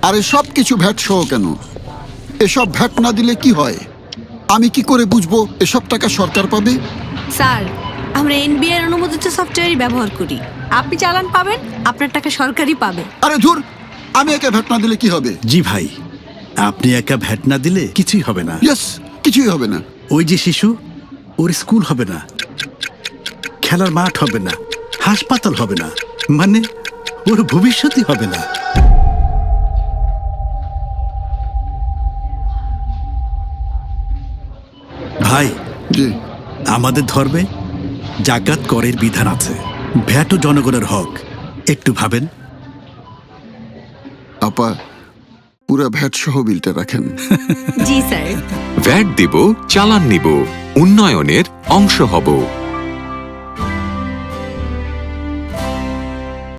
আরে সব কিছু ভ্যাট সহ কেন? এসব ভ্যাট না দিলে কি হয়? আমি কি করে বুঝবো এসব টাকা সরকার পাবে? স্যার, আমরা এনবিআর অনুমোদিত সফটওয়্যারই ব্যবহার করি। আপনি চালান পাবেন, আপনার টাকা সরকারই পাবে। আরে ধুর, আমি একা ভ্যাট না দিলে কি হবে? জি ভাই, আপনি একা ভ্যাট না দিলে কিছুই হবে না। ইয়েস, কিছুই হবে না। ওই যে শিশু, ওর স্কুল হবে না, খেলার মাঠ হবে না, হাসপাতাল হবে না, মানে ওর ভবিষ্যৎই হবে না। ভাই, জি। আমাদের ধর্মে জাকাত করের বিধান আছে, ভ্যাটও জনগণের হক। একটু ভাবেন। আপা, পুরা ভ্যাট সহ বিলটা রাখেন। জি স্যার। ভ্যাট দেব, চালান নিব, উন্নয়নের অংশ হব।